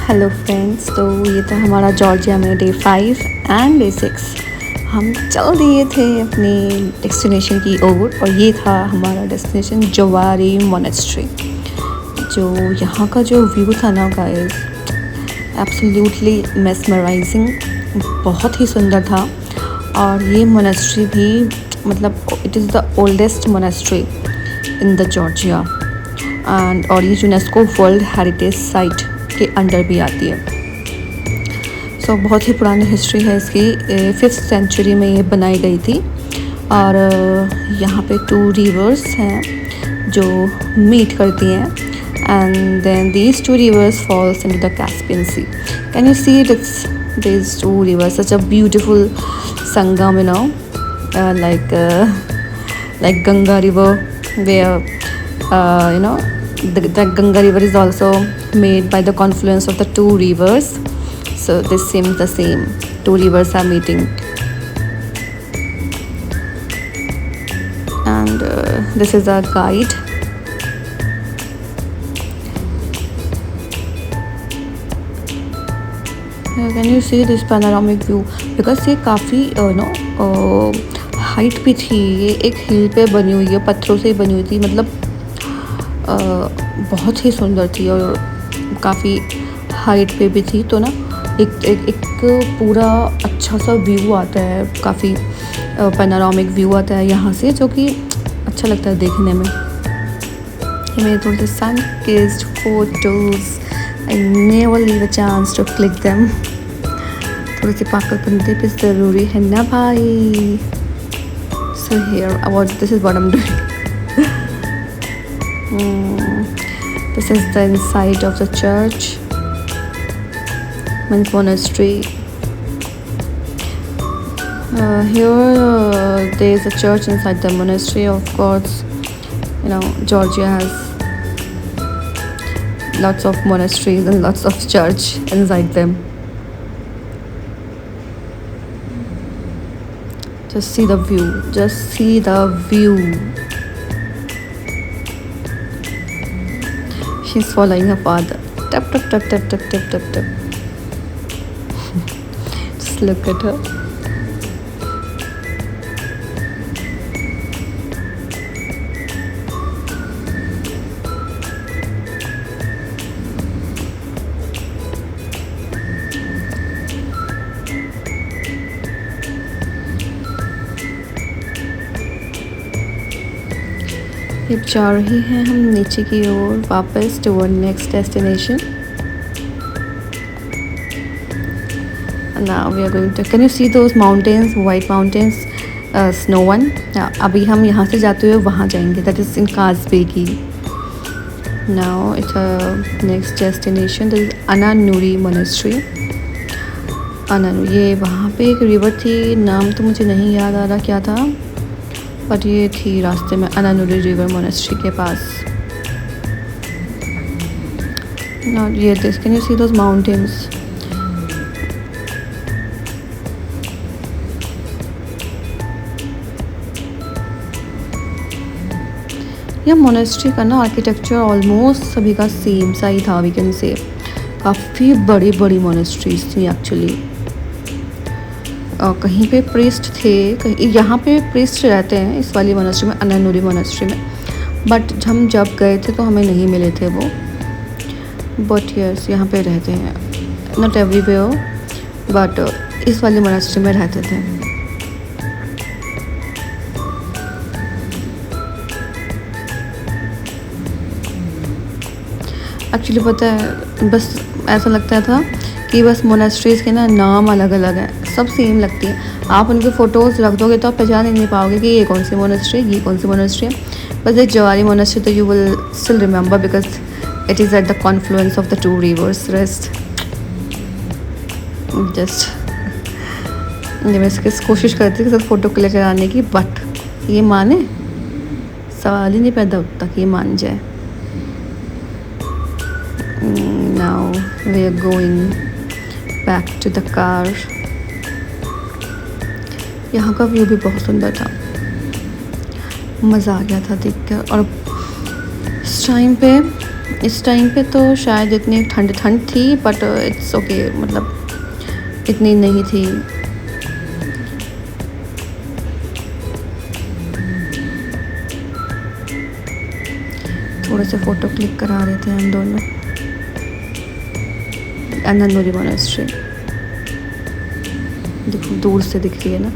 Hello friends, तो ये था हमारा जॉर्जिया में डे 5 एंड डे 6। हम चल दिए थे अपनी डेस्टिनेशन की ओर और ये था हमारा डेस्टिनेशन जवारी मोनेस्ट्री। जो यहाँ का जो व्यू था ना गाइस, एब्सोल्युटली मेस्मराइजिंग, बहुत ही सुंदर था। और ये मोनेस्ट्री भी मतलब it is the oldest monastery in the Georgia and और ये यूनेस्को वर्ल्ड हेरिटेज साइट के अंडर भी आती है। सो बहुत ही पुरानी हिस्ट्री है इसकी। 5th सेंचुरी में ये बनाई गई थी और यहाँ पे 2 रिवर्स हैं जो मीट करती हैं and then these 2 rivers falls into the Caspian Sea. Can you see these 2 rivers, such a beautiful sangam, like Ganga river, where the Ganga river is also made by the confluence of the 2 rivers. So this seems the same. 2 rivers are meeting, and this is our guide. Can you see this panoramic view? Because ये काफ़ी height पे थी, ये एक हिल पे बनी हुई है, पत्थरों से बनी हुई थी, मतलब बहुत ही सुंदर थी और काफ़ी हाइट पे भी थी। तो ना एक पूरा अच्छा सा व्यू आता है, काफ़ी पैनोरामिक व्यू आता है यहाँ से, जो कि अच्छा लगता है देखने में। ये मेरे थोड़े से sun kissed photos, I never leave a chance to click them. थोड़ी सी पागलपंती भी ज़रूरी है ना भाई। So here this is what I am doing. This is the inside of the church, means monastery. Here there is a church inside the monastery. Of course, Georgia has lots of monasteries and lots of church inside them. Just see the view. Just see the view. She's following her father. Tap, tap, tap, tap, tap, tap, tap, tap. Just look at her. अब जा रहे हैं हम नीचे की ओर वापस toward next destination. Now we are going to, can you see those mountains, white mountains, snow one? अभी हम यहाँ से जाते हुए वहाँ जाएंगे, that is in Kazbegi. Now it's a next destination, that is Ananuri Monastery. ये वहाँ पे एक रिवर थी, नाम तो मुझे नहीं याद आ रहा क्या था, बट ये थी रास्ते में अनानुरी रिवर मोनेस्ट्री के पास। Now ये this, can you C those mountains? यह मोनेस्ट्री का ना आर्किटेक्चर ऑलमोस्ट सभी का सेम सा ही था, वी कैन से। काफ़ी बड़ी बड़ी मोनेस्ट्रीज थी एक्चुअली। कहीं पे प्रीस्ट थे, कहीं यहाँ पे प्रीस्ट रहते हैं इस वाली मोनेस्ट्री में, अनानुरी मोनेस्ट्री में, बट हम जब गए थे तो हमें नहीं मिले थे वो। बट यस, यहाँ पे रहते हैं, नॉट एवरीवेयर बट इस वाली मोनेस्ट्री में रहते थे। एक्चुअली पता है, बस ऐसा लगता था कि बस मोनेस्ट्रीज़ के ना नाम अलग अलग हैं, सब सेम लगती हैं। आप उनके फ़ोटोज़ रख दोगे तो आप पहचान ही नहीं पाओगे कि ये कौन सी मोनेस्ट्री है, ये कौन सी मोनेस्ट्री है। बस एक जवारी मोनेस्ट्री तो you will still remember because it is at the Confluence of the 2 reverse. Rest just मैं इसकी कोशिश करती थी सब फ़ोटो क्लिक कराने की, बट ये माने, सवाल ही नहीं पैदा होता कि ये मान जाए। Now we are going back to the car. यहाँ का व्यू भी बहुत सुंदर था, मज़ा आ गया था देखकर। और इस टाइम पे इस टाइम पे तो शायद इतनी ठंड ठंड थी, बट इट्स ओके, मतलब इतनी नहीं थी। थोड़े से फ़ोटो क्लिक करा रहे थे हम दोनों। आनंदपुरी मोनेस्ट्री देखो दूर से दिख रही है ना।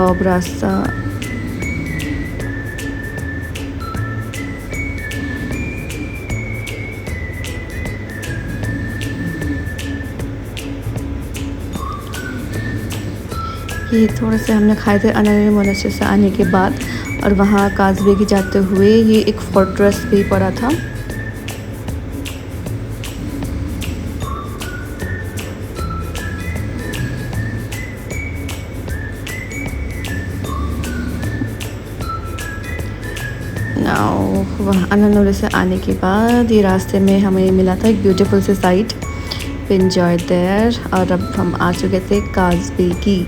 अब रास्ता ये थोड़े से हमने खाए थे आनंदपुरी मोनेस्ट्री से आने के बाद। और वहाँ काजबेगी जाते हुए ये एक फोर्ट्रेस भी पड़ा था। नाउ वहाँ आनंदपुरी से आने के बाद ये रास्ते में हमें मिला था एक beautiful sea sight, enjoy there. और अब हम आ चुके थे काजबेगी,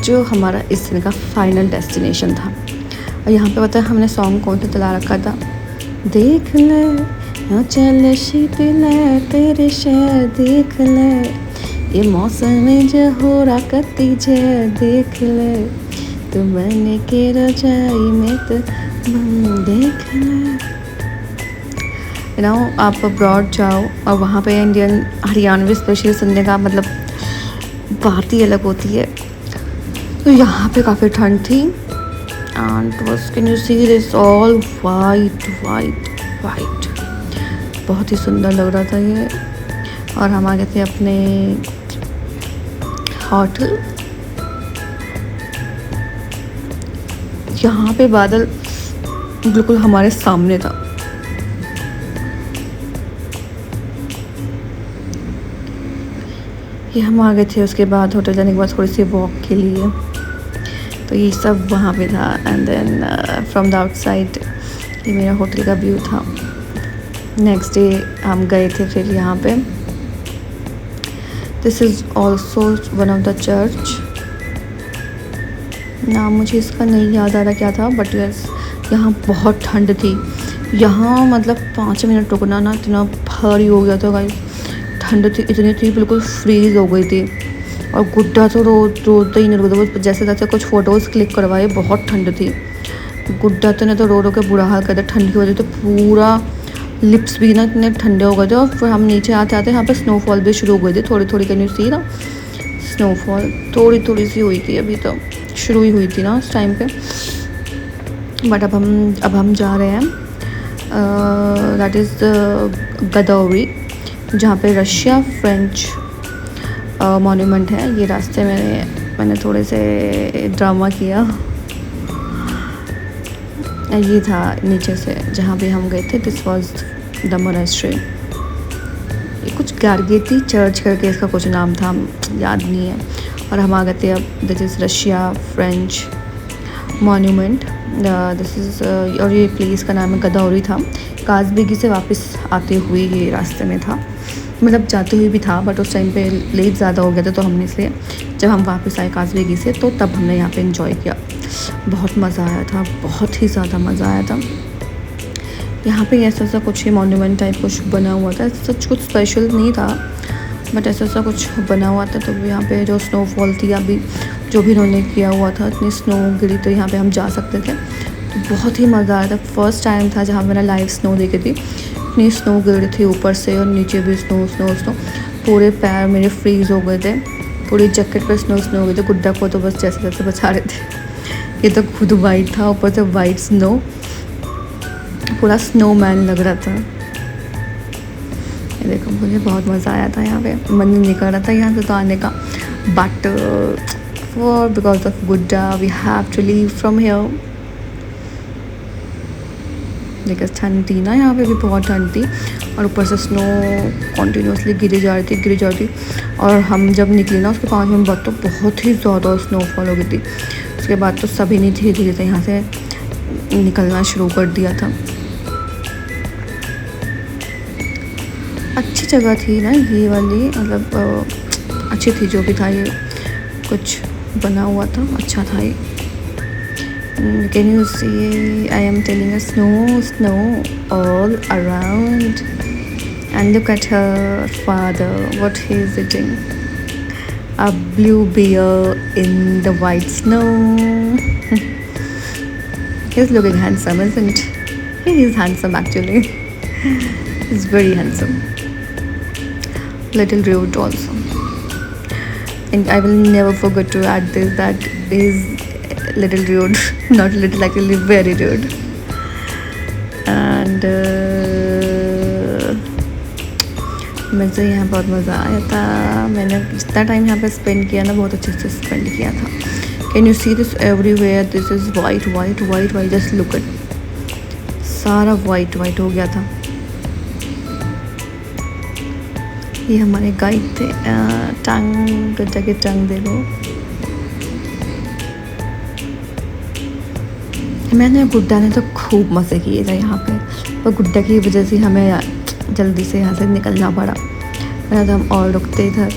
जो हमारा इस दिन का फाइनल डेस्टिनेशन था। और यहाँ पे पता है हमने सॉन्ग कौन सा चला रखा था, देख ले हाँ चल शीतल तेरे शहर देख ले, ये मौसम में जो हो रहा करती जे देख ले, तो मैंने के रजाई में तो देख ले। आप अब्रॉड जाओ और वहाँ पे इंडियन हरियाणवी स्पेशली सुनने का मतलब बात ही अलग होती है। तो यहाँ पे काफ़ी ठंड थी एंड बस can you see this all white white white, बहुत ही सुंदर लग रहा था ये। और हम आ गए थे अपने होटल। यहाँ पे बादल बिल्कुल हमारे सामने था। ये हम आ गए थे, उसके बाद होटल जाने के बाद थोड़ी सी वॉक के लिए, तो ये सब वहाँ पे था। And then from the outside ये मेरा होटल का व्यू था। नेक्स्ट डे हम गए थे फिर यहाँ पे, this is also one of the church. नाम मुझे इसका नहीं याद आ रहा क्या था, बट यस यहाँ बहुत ठंड थी। यहाँ मतलब 5 मिनट रुकना ना इतना भारी हो गया था गाइस। ठंड थी इतनी थी, बिल्कुल फ्रीज हो गई थी। और गुड्डा तो रोते ही नहीं रुकता, वो जैसे तैसे कुछ फ़ोटोज़ क्लिक करवाए, बहुत ठंड थी। गुड्डा तो ने तो रो के बुरा हाल कर दिया ठंड की वजह, तो पूरा लिप्स भी ना इतने ठंडे हो गए थे। और फिर हम नीचे आते आते यहाँ पे स्नोफॉल भी शुरू हो गई थी थोड़ी थोड़ी, कैन यू सी ना, स्नोफॉल थोड़ी थोड़ी सी हुई थी, अभी तो शुरू ही हुई थी ना उस टाइम पे। बट अब हम जा रहे हैं दैट इज़ गदौरी, जहाँ पे रशिया फ्रेंच मॉन्यूमेंट है। ये रास्ते में मैंने थोड़े से ड्रामा किया। ये था नीचे से जहाँ भी हम गए थे, दिस वाज द मोनेस्ट्री। ये कुछ गार्गेटी चर्च करके इसका कुछ नाम था, याद नहीं है। और हम आ गए थे अब, this is Russia French monument, this is और ये प्लेस का नाम है गदौरी था। काजबेगी से वापस आते हुए ये रास्ते में था, मतलब जाते हुए भी था, बट उस टाइम पे लेट ज़्यादा हो गया था, तो हमने इसलिए जब हम वापस आए काजबेगी से तो तब हमने यहाँ पे एंजॉय किया। बहुत मज़ा आया था, बहुत ही ज़्यादा मज़ा आया था। यहाँ पे ऐसा कुछ ही मॉन्यूमेंट टाइप कुछ बना हुआ था, सच कुछ स्पेशल नहीं था, बट ऐसा कुछ बना हुआ था। तो यहाँ पे जो स्नोफॉल थी अभी जो भी इन्होंने किया हुआ था, इतनी स्नो गिरी, तो यहाँ पे हम जा सकते थे। तो बहुत ही मज़ा आया था। फर्स्ट टाइम था जहाँ मैंने लाइव स्नो देखी थी। इतनी स्नो गिर रही थी ऊपर से और नीचे भी स्नो स्नो स्नो, पूरे पैर मेरे फ्रीज़ हो गए थे, पूरी जैकेट पर स्नो स्नो हो गए थे। गुड्डा को तो बस जैसे जैसे बचा रहे थे। ये तो खुद वाइट था, ऊपर से वाइट स्नो, पूरा स्नोमैन लग रहा था। ये देखो, मुझे बहुत मज़ा आया था यहाँ पे। मन नहीं निकल रहा था यहाँ से तो आने का, बट फॉर बिकॉज ऑफ गुड्डा we have to leave from here. Because ठंड थी ना, यहाँ पे भी बहुत ठंड थी और ऊपर से स्नो कॉन्टीन्यूसली गिरी जा रही थी। और हम जब निकले ना उसके 5 मिनट बाद तो बहुत ही ज़्यादा स्नोफॉल हो गई थी। उसके बाद तो सभी ने धीरे धीरे से यहाँ से निकलना शुरू कर दिया था। अच्छी जगह थी ना ये वाली, मतलब अच्छी थी जो भी था, ये कुछ बना हुआ था, अच्छा था ये। Can you see? I am telling you, snow all around. And look at her father, what he is eating. A blue bear in the white snow. He's looking handsome, isn't he? He is handsome actually. He's very handsome. Little rude also. And I will never forget to add this, that is little rude, not little, actually very rude. And मुझे यहाँ बहुत मज़ा आया था. मैंने जितना time यहाँ पे स्पेंड किया ना, बहुत अच्छे से स्पेंड किया था. Can you see this everywhere, this is white white white white. Just look at, सारा वाइट वाइट हो गया था. ये हमारे गाइड थे. टांग, गड्ढा के टांग देखो. मैंने गुड्डा ने तो खूब मज़े किए थे यहाँ पे, और गुड्डा की वजह से हमें जल्दी से यहाँ से निकलना पड़ा, वरना तो हम और रुकते इधर.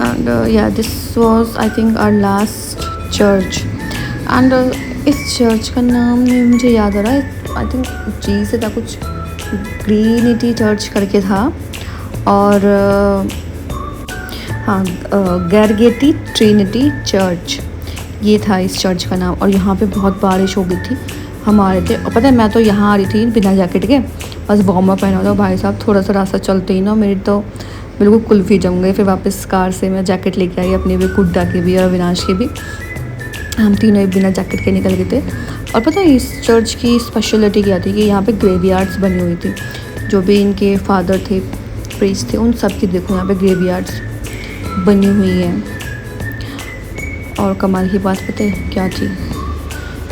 And yeah, this was I think our last church. And इस चर्च का नाम नहीं मुझे याद आ रहा है. आई थिंक जी से था कुछ, ग्रीनिटी चर्च करके था. और हाँ, गैरगेटी ट्रिनिटी चर्च, ये था इस चर्च का नाम. और यहाँ पे बहुत बारिश हो गई थी. हम आ रहे थे, और पता है मैं तो यहाँ आ रही थी बिना जैकेट के, बस वार्म अप पहना था. भाई साहब थोड़ा सा रास्ता चलते ही ना मेरी तो बिल्कुल कुल्फी जम गई. फिर वापस कार से मैं जैकेट लेके आई, अपनी भी, गुड्डा की भी और अविनाश की भी. हम तीनों बिना जैकेट के निकल गए थे. और पता है इस चर्च की स्पेशलिटी क्या थी कि यहाँ पे ग्रेवयार्ड्स बनी हुई थी. जो भी इनके फादर थे, प्रीस्ट थे, उन सब की देखो यहाँ पे ग्रेवयार्ड्स बनी हुई हैं. और कमाल की बात पता है क्या थी,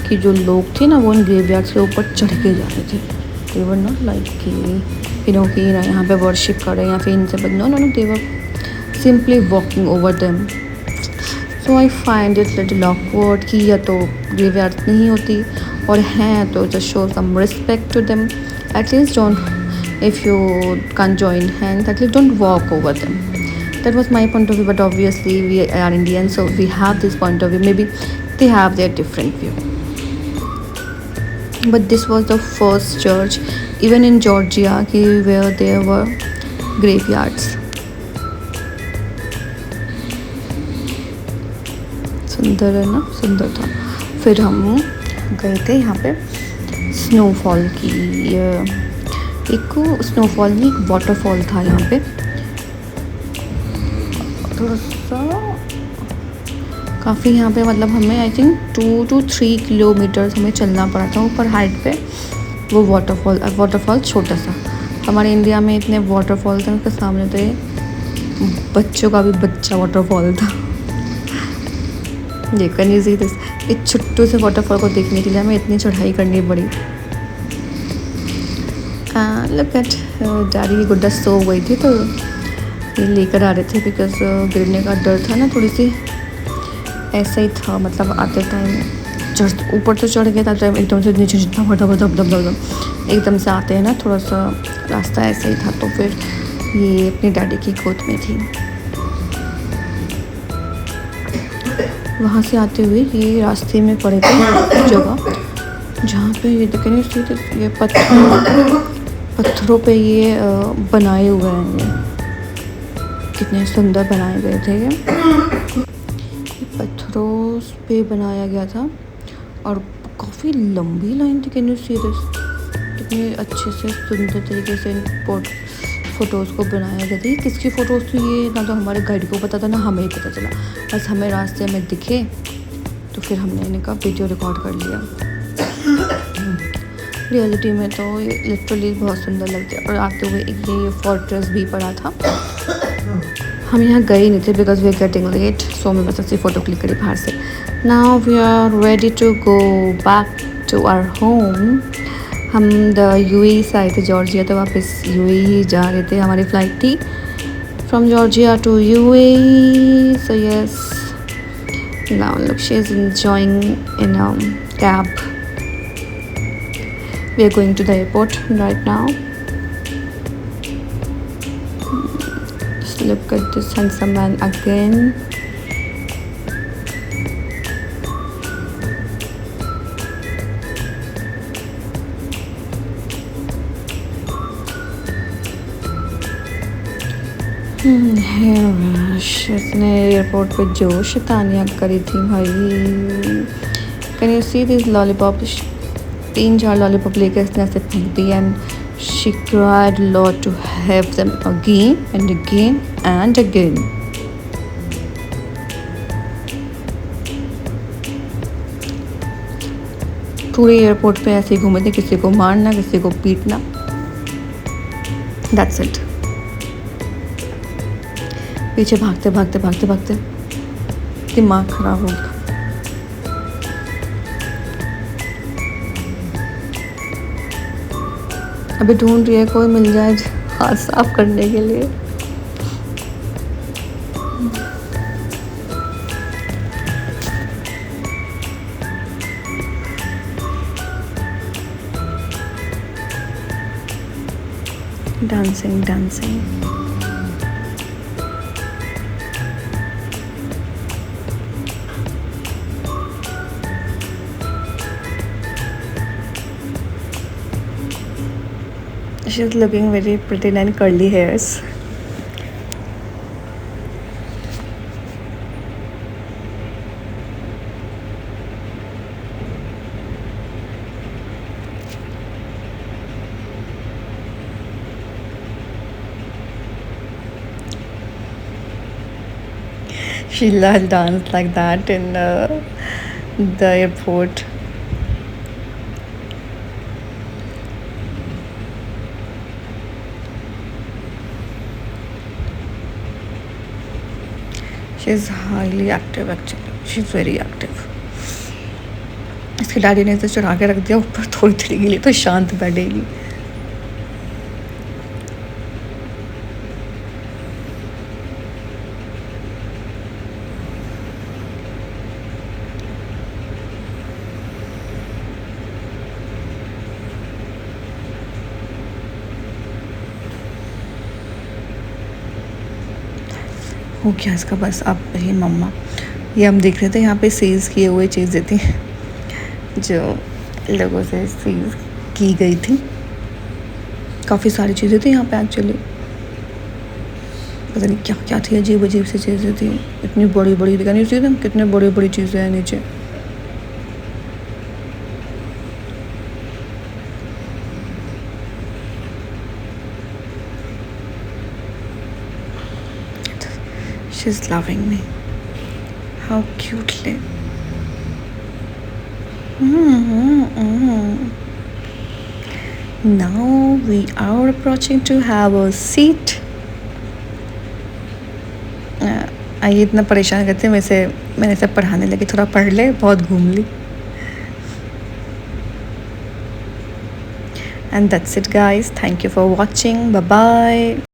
कि जो लोग थे ना वो इन ग्रेवयार्ड्स के ऊपर चढ़ के जा रहे थे. दे वर नॉट लाइक कि नो कि यहाँ पे वर्शिप कर रहे हैं या फिर इनसे, no no no, they were simply walking over them. So I find it little awkward कि या तो ग्रेवयार्ड्स नहीं होती, और हैं तो just show some respect to them. At least don't, if you can join hands, at least don't walk over them. That was my point of view, but obviously we are Indian, so we have this point of view. Maybe they have their different view. But this was the first church, even in Georgia, where there were graveyards. सुंदर है ना, सुंदर था. फिर हम गए थे यहाँ पे स्नोफॉल की, एक स्नोफॉल नहीं, एक वाटरफॉल था यहाँ पे. थोड़ा सा काफ़ी यहाँ पे, मतलब हमें आई थिंक 2 to 3 किलोमीटर्स हमें चलना पड़ा था ऊपर हाइट पे. वो वाटरफॉल छोटा सा. हमारे इंडिया में इतने वाटरफॉल थे, उसके सामने तो ये बच्चों का भी बच्चा वाटरफॉल था. देखो नहीं सी दिस, इस छोटू से वाटरफॉल को देखने के लिए हमें इतनी चढ़ाई करनी पड़ी. लुक एट डैडी की गुड्डा सो गई थी तो ये लेकर आ रहे थे, बिकॉज गिरने का डर था ना, थोड़ी सी ऐसा ही था. मतलब आते टाइम ऊपर तो चढ़ गया था, टाइम एकदम से नीचे जितना फटाफट एकदम से आते हैं ना, थोड़ा सा रास्ता ऐसा ही था. तो फिर ये अपनी डैडी की गोद में थी. वहाँ से आते हुए ये रास्ते में पड़े थे जगह जहाँ पे ये देखें, ये पत्थरों पे ये बनाए हुए हैं. ये कितने सुंदर बनाए गए थे. ये पत्थरों पे बनाया गया था और काफ़ी लंबी लाइन थी. कैन यू सी दिस, कितने अच्छे से सुंदर तरीके से फ़ोटोज़ को बनाया गया था. किसकी फ़ोटोज़ थी ये, ना तो हमारे गाइड को पता था ना हमें ही पता चला. बस हमें रास्ते में दिखे तो फिर हमने इनका वीडियो रिकॉर्ड कर लिया. रियलिटी में तो ये लिटरली बहुत सुंदर लगते हैं. और आते हुए एक ये फोर्ट्रेस भी पड़ा था. हम यहाँ गए नहीं थे because we are getting late, so मैं बस ऐसी फ़ोटो क्लिक करी बाहर से. Now we are ready to go back to our home. हम यूएई से आए थे जॉर्जिया, तो वापस यूएई ही जा रहे थे. हमारी फ़्लाइट थी from Georgia to UAE. So yes, now look she is enjoying in a cab. We are going to the airport right now. look at this handsome man again. इसने airport पे जो शैतानियाँ करी थी भाई. Can you see this lollipop? 3-4 lollipop लेकर इसने ऐसे फेंक दी and she cried lot to have them again and again and again. पूरे एयरपोर्ट पे ऐसे ही घूमे थे, किसी को मारना, किसी को पीटना. That's it. पीछे भागते भागते भागते भागते दिमाग खराब हो गया. अभी ढूंढ रही है कोई मिल जाए हाथ साफ करने के लिए. Dancing dancing. She's looking very pretty and curly hairs. She'll dance like that in the airport. She's highly active actually. She's very active. इसके डैडी ने इसे चढ़ा के रख दिया ऊपर, थोड़ी देर के लिए तो शांत बैठेगी. हो गया इसका बस. अब ही मम्मा, ये हम देख रहे थे यहाँ पे सीज किए हुए चीज़ें थी जो लोगों से सीज की गई थी. काफ़ी सारी चीज़ें थी यहाँ पे एक्चुअली. पता नहीं क्या क्या थी, अजीब अजीब सी चीज़ें थी. इतनी बड़ी बड़ी दिखानी थी ना, कितने बड़ी बड़ी चीज़ें हैं नीचे. She's loving me. How cutely. Now we are approaching to have a seat. ये इतना परेशान करते मैंने इसे पढ़ाने लगी, थोड़ा पढ़ ले, बहुत घूम ली. And that's it guys. Thank you for watching. Bye bye.